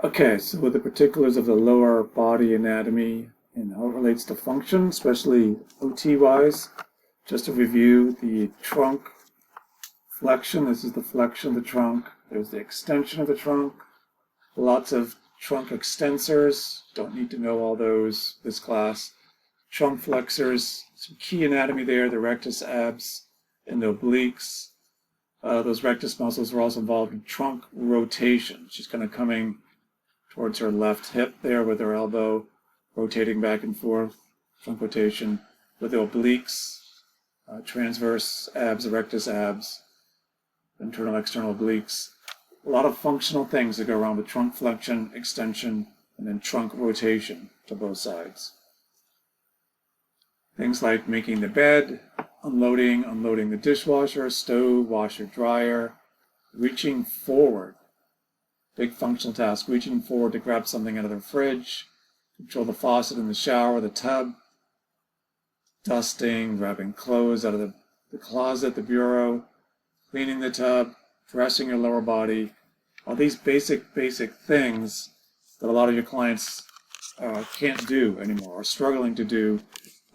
Okay, so with the particulars of the lower body anatomy and how it relates to function, especially OT-wise, just to review the trunk flexion. This is the flexion of the trunk. There's the extension of the trunk. Lots of trunk extensors. Don't need to know all those this class. Trunk flexors. Some key anatomy there. The rectus abs and the obliques. Those rectus muscles are also involved in trunk rotation. She's kind of coming towards her left hip there with her elbow rotating back and forth, trunk rotation, with the obliques, transverse abs, rectus abs, internal, external obliques. A lot of functional things that go around with trunk flexion, extension, and then trunk rotation to both sides. Things like making the bed, unloading the dishwasher, stove, washer, dryer, reaching forward. Big functional task, reaching forward to grab something out of the fridge, control the faucet in the shower, the tub, dusting, grabbing clothes out of the closet, the bureau, cleaning the tub, dressing your lower body. All these basic things that a lot of your clients can't do anymore, or struggling to do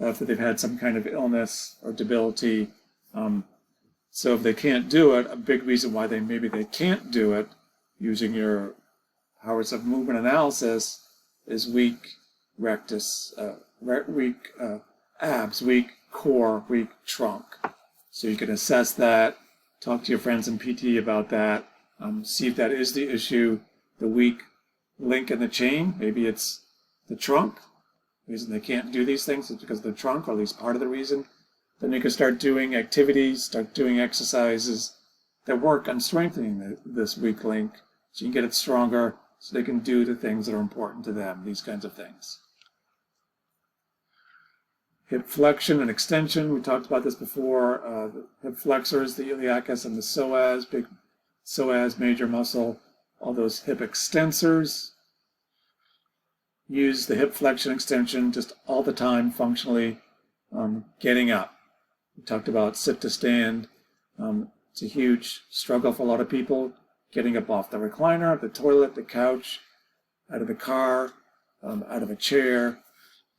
after they've had some kind of illness or debility. So if they can't do it, a big reason why maybe they can't do it using your powers of movement analysis is weak rectus, weak abs, weak core, weak trunk. So you can assess that, talk to your friends in PT about that, see if that is the issue, the weak link in the chain. Maybe it's the trunk. The reason they can't do these things is because of the trunk, or at least part of the reason. Then you can start doing activities, start doing exercises that work on strengthening this weak link, so you can get it stronger, so they can do the things that are important to them, these kinds of things. Hip flexion and extension, we talked about this before. The hip flexors, the iliacus and the psoas, big psoas, major muscle, all those hip extensors. Use the hip flexion extension just all the time, functionally, getting up. We talked about sit to stand. It's a huge struggle for a lot of people, getting up off the recliner, the toilet, the couch, out of the car, out of a chair.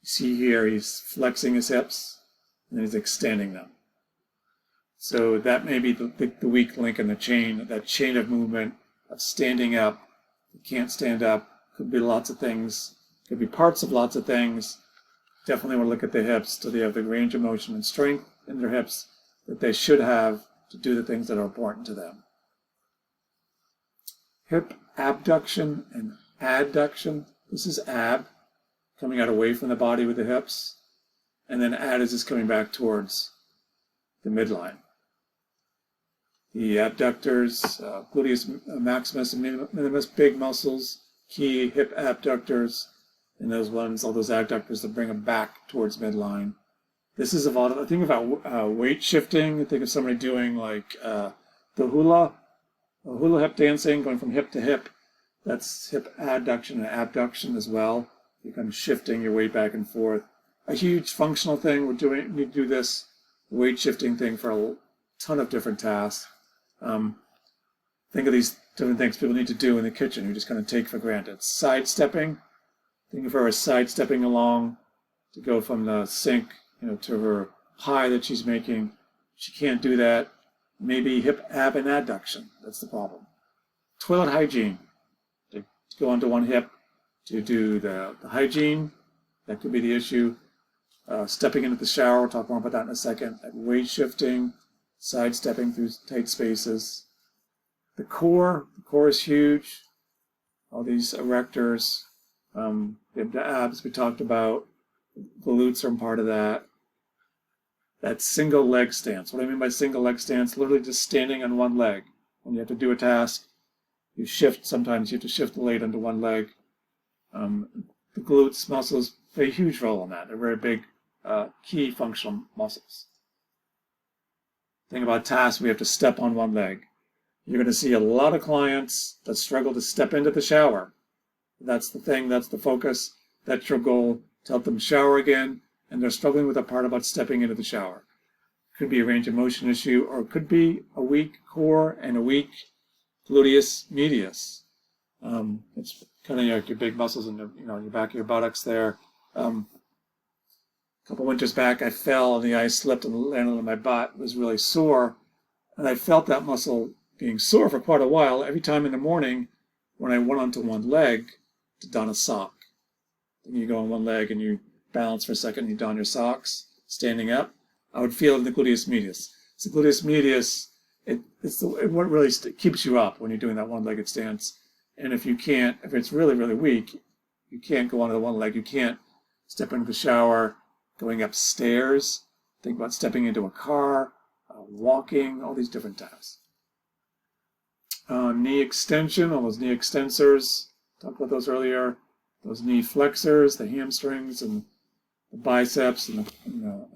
You see here he's flexing his hips and then he's extending them. So that may be the weak link in the chain, that chain of movement of standing up. You can't stand up. Could be lots of things. Could be parts of lots of things. Definitely want to look at the hips. Do they have the range of motion and strength in their hips that they should have to do the things that are important to them? Hip abduction and adduction. This is ab, coming out away from the body with the hips, and then add is just coming back towards the midline. The abductors, gluteus maximus and minimus, big muscles, key hip abductors, and those ones, all those adductors that bring them back towards midline. This is I think about weight shifting. I think of somebody doing like the hula hip dancing, going from hip to hip. That's hip adduction and abduction as well. You're kind of shifting your weight back and forth. A huge functional thing. We need to do this weight shifting thing for a ton of different tasks. Think of these different things people need to do in the kitchen. You just kind of take for granted. Sidestepping. Think of her as sidestepping along to go from the sink, to her pie that she's making. She can't do that. Maybe hip ab and adduction. That's the problem. Toilet hygiene. To go onto one hip to do the hygiene. That could be the issue. Stepping into the shower. We'll talk more about that in a second. Weight shifting. Sidestepping through tight spaces. The core is huge. All these erectors. The abs we talked about. The glutes are part of that. That single leg stance. What I mean by single leg stance, literally just standing on one leg. When you have to do a task, sometimes you have to shift the weight onto one leg. The glutes muscles play a huge role in that. They're very big, key functional muscles. Think about tasks, we have to step on one leg. You're going to see a lot of clients that struggle to step into the shower. That's the thing, that's the focus, that's your goal, to help them shower again, and they're struggling with the part about stepping into the shower. It could be a range of motion issue, or it could be a weak core and a weak gluteus medius. It's kind of like your big muscles in the, your back of your buttocks there. A couple winters back, I fell on the ice, slipped, and landed on my butt. It was really sore, and I felt that muscle being sore for quite a while. Every time in the morning, when I went onto one leg to don a sock, you go on one leg and you balance for a second, and you don your socks, standing up, I would feel the gluteus medius. So gluteus medius, it's what really keeps you up when you're doing that one-legged stance. And if it's really, really weak, you can't go onto the one leg. You can't step into the shower, going upstairs, think about stepping into a car, walking, all these different times. Knee extension, all those knee extensors, talked about those earlier. Those knee flexors, the hamstrings and the biceps and the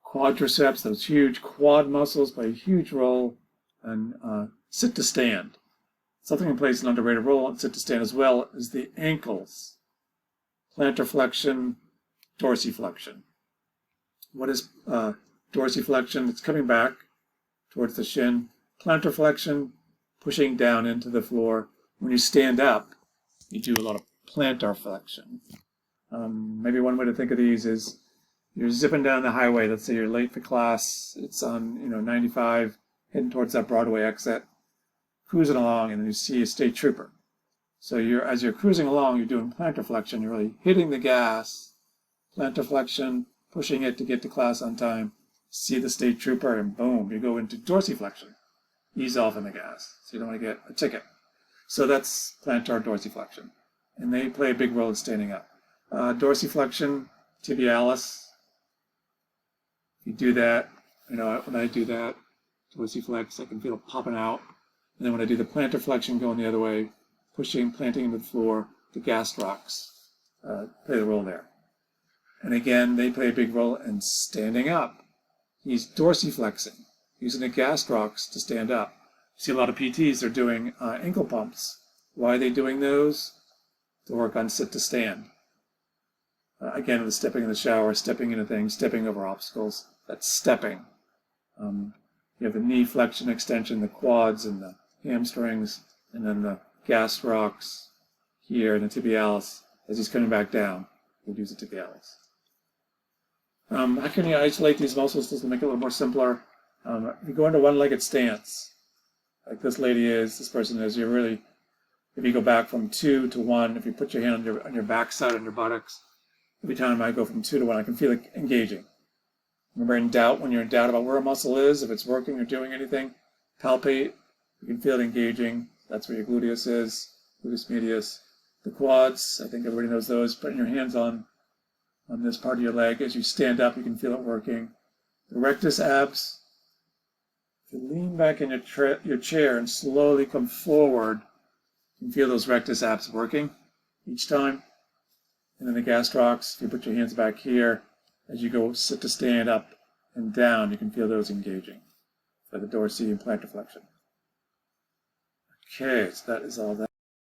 quadriceps, those huge quad muscles play a huge role. And sit to stand. Something that plays an underrated role in sit to stand as well is the ankles. Plantar flexion, dorsiflexion. What is dorsiflexion? It's coming back towards the shin. Plantar flexion, pushing down into the floor. When you stand up, you do a lot of plantar flexion. Maybe one way to think of these is you're zipping down the highway. Let's say you're late for class. It's on 95, heading towards that Broadway exit, cruising along, and then you see a state trooper. So as you're cruising along, you're doing plantar flexion. You're really hitting the gas, plantar flexion, pushing it to get to class on time. See the state trooper, and boom, you go into dorsiflexion. Ease off in the gas, so you don't want to get a ticket. So that's plantar dorsiflexion, and they play a big role in standing up. Dorsiflexion, tibialis. You do that, when I do that, dorsiflex, I can feel it popping out. And then when I do the plantar flexion going the other way, planting into the floor, the gastrocs play the role there. And again, they play a big role in standing up. He's dorsiflexing, using the gastrocs to stand up. You see a lot of PTs are doing ankle pumps. Why are they doing those? To work on sit to stand. Again, with stepping in the shower, stepping into things, stepping over obstacles. That's stepping. You have the knee flexion extension, the quads and the hamstrings, and then the gastrocs here and the tibialis. As he's coming back down, we'll use the tibialis. How can you isolate these muscles just to make it a little more simpler? If you go into one-legged stance, like this person is, if you go back from 2 to 1, if you put your hand on your backside, on your buttocks, every time I go from 2 to 1, I can feel it engaging. Remember, when you're in doubt about where a muscle is, if it's working or doing anything, palpate. You can feel it engaging. That's where your gluteus is, gluteus medius. The quads, I think everybody knows those. Putting your hands on this part of your leg. As you stand up, you can feel it working. The rectus abs. If you lean back in your chair and slowly come forward, you can feel those rectus abs working each time. And then the gastrocs, if you put your hands back here, as you go sit to stand up and down, you can feel those engaging for the dorsi and plantar flexion. Okay, so that is all that.